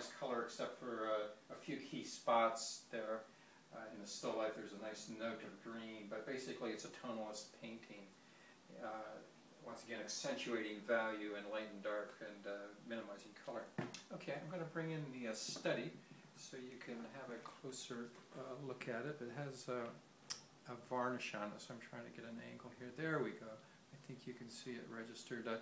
nice color except for a few key spots there. In the still life there's a nice note of green, but basically it's a tonalist painting. Once again, accentuating value in light and dark and minimizing color. Okay, I'm going to bring in the study so you can have a closer look at it. It has a varnish on it, so I'm trying to get an angle here. There we go. I think you can see it registered. It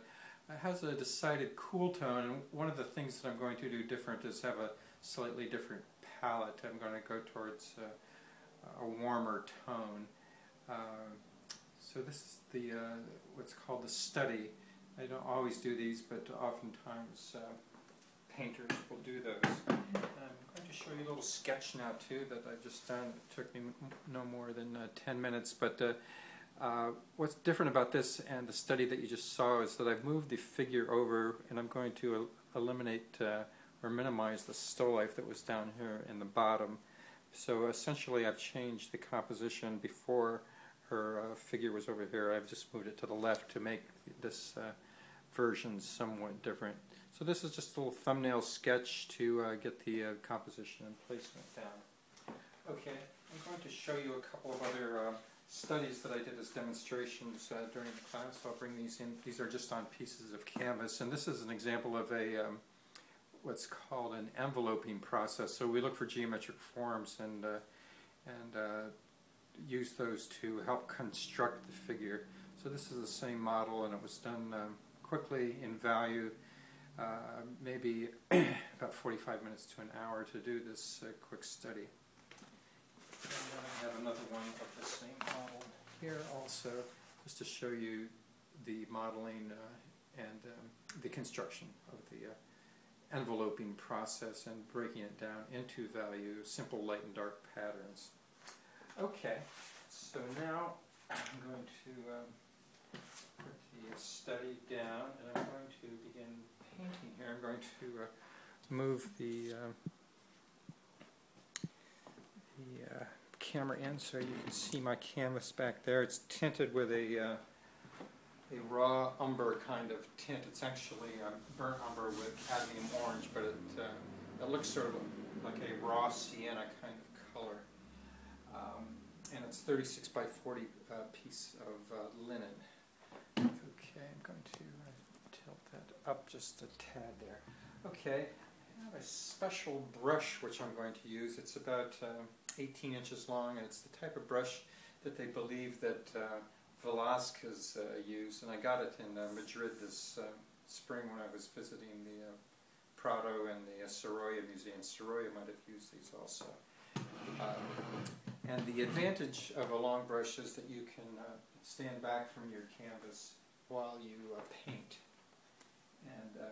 has a decided cool tone, and one of the things that I'm going to do different is have a slightly different palette. I'm going to go towards a warmer tone. So this is the what's called the study. I don't always do these, but oftentimes painters will do those. I'm going to show you a little sketch now too that I've just done. It took me no more than 10 minutes, but what's different about this and the study that you just saw is that I've moved the figure over, and I'm going to eliminate or minimize the still life that was down here in the bottom. So essentially I've changed the composition. Before her figure was over here, I've just moved it to the left to make this version somewhat different. So this is just a little thumbnail sketch to get the composition and placement down. Okay, I'm going to show you a couple of other studies that I did as demonstrations during the class. I'll bring these in. These are just on pieces of canvas, and this is an example of a what's called an enveloping process. So we look for geometric forms and use those to help construct the figure. So this is the same model, and it was done quickly in value, maybe about 45 minutes to an hour to do this quick study. And then I have another one of the same model here also, just to show you the modeling and the construction of the enveloping process and breaking it down into value, simple light and dark patterns. Okay, so now I'm going to put the study down, and I'm going to begin painting here. I'm going to move the camera in so you can see my canvas back there. It's tinted with a raw umber kind of tint. It's actually burnt umber with cadmium orange, but it looks sort of like a raw sienna kind of color. And it's 36 by 40 piece of linen. Okay, I'm going to tilt that up just a tad there. Okay, I have a special brush which I'm going to use. It's about 18 inches long, and it's the type of brush that they believe that Velázquez used, and I got it in Madrid this spring when I was visiting the Prado and the Sorolla Museum. Sorolla might have used these also. And the advantage of a long brush is that you can stand back from your canvas while you paint. And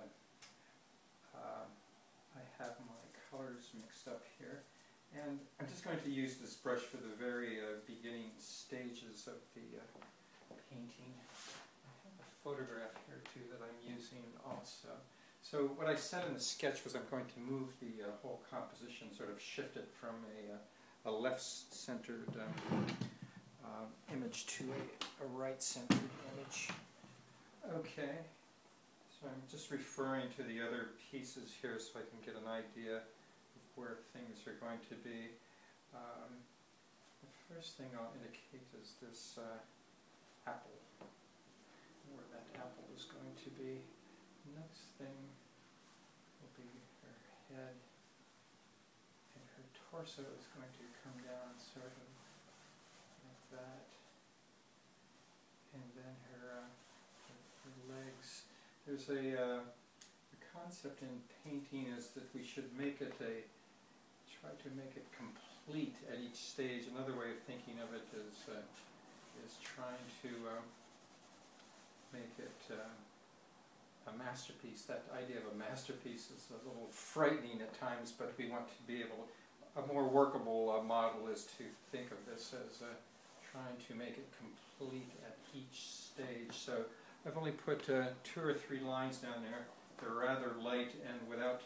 I have my colors mixed up here. And I'm just going to use this brush for the very beginning stages of the painting. I have a photograph here too that I'm using also. So what I said in the sketch was I'm going to move the whole composition, sort of shift it from a left-centered image to a right-centered image. Okay, so I'm just referring to the other pieces here so I can get an idea of where things are going to be. The first thing I'll indicate is this apple, where that apple is going to be. The next thing will be her head, and her torso is going to come down sort of like that, and then her legs. There's a concept in painting is that we should make it try to make it complete at each stage. Another way of thinking of it is trying to make it a masterpiece. That idea of a masterpiece is a little frightening at times, but we want to be able, a more workable model is to think of this as trying to make it complete at each stage. So I've only put 2 or 3 lines down there. They're rather light and without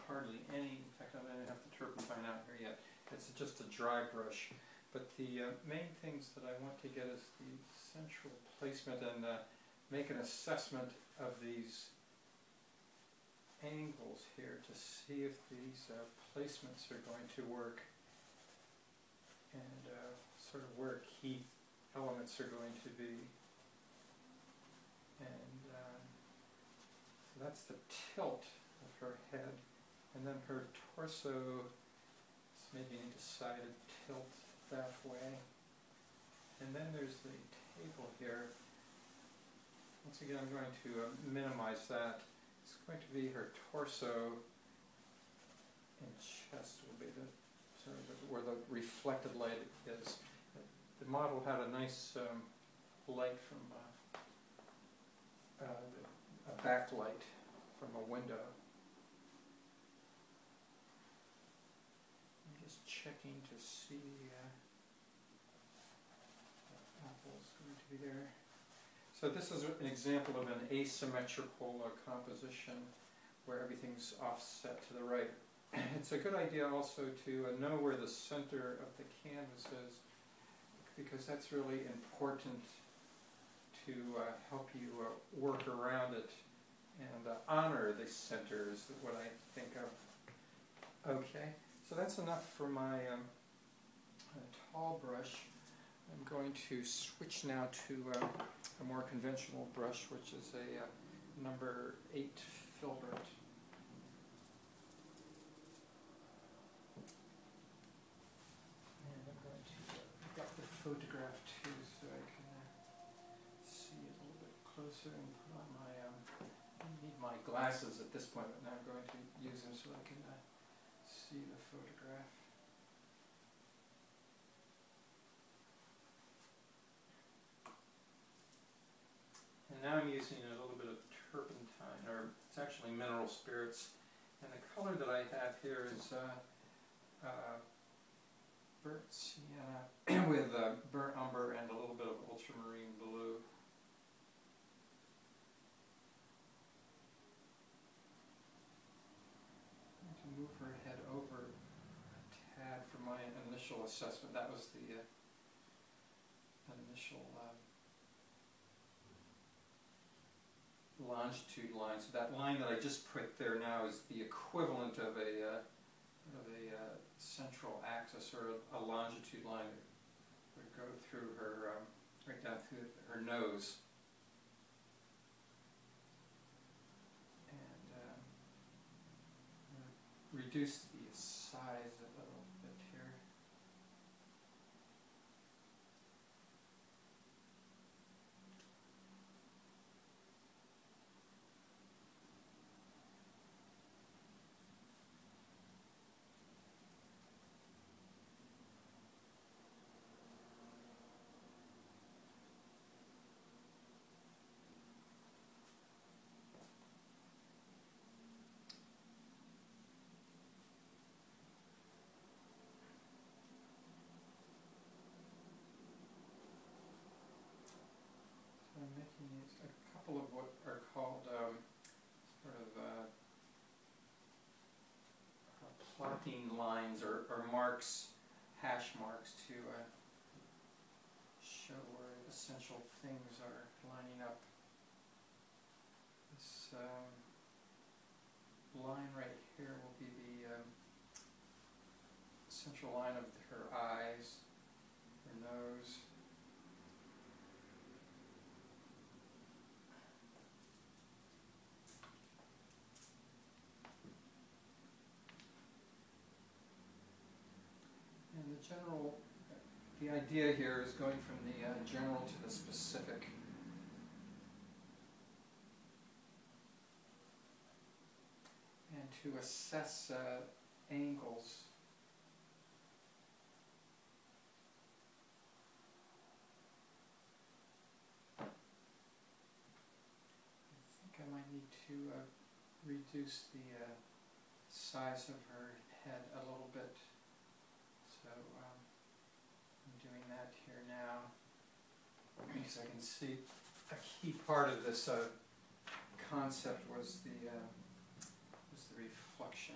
hardly any, in fact I don't have the turpentine out here yet. It's just a dry brush. But the main things that I want to get is the central placement and make an assessment of these angles tables here to see if these placements are going to work, and sort of where key elements are going to be. And so that's the tilt of her head, and then her torso is maybe a decided tilt that way. And then there's the table here. Once again, I'm going to minimize that. It's going to be her torso and chest will be the sort of where the reflected light is. The model had a nice light from a backlight from a window. I'm just checking to see the apple's going to be there. So this is an example of an asymmetrical composition where everything's offset to the right. It's a good idea also to know where the center of the canvas is, because that's really important to help you work around it, and honor the center is what I think of. Okay, so that's enough for my tall brush. I'm going to switch now to a more conventional brush, which is a number 8 filbert. And I'm going to pick up the photograph too, so I can see it a little bit closer and put on my, I need my glasses at this point, but now I'm going to use them so I can see the photograph. And now I'm using a little bit of turpentine, or it's actually mineral spirits. And the color that I have here is burnt sienna with burnt umber and a little bit of ultramarine blue. I'm going to move her head over a tad for my initial assessment. That was the initial longitude line. So that line that I just put there now is the equivalent of a central axis, or a longitude line that would go through her, right down through her nose. And reduce the size a little bit here. I'm making a couple of what are called sort of plotting lines, or marks, hash marks, to show where essential things are lining up. This line right here will be the central line of her eyes, her nose. The idea here is going from the general to the specific. And to assess angles. I think I might need to reduce the size of her head a little bit. So I'm doing that here now, because I can see a key part of this concept was the reflection.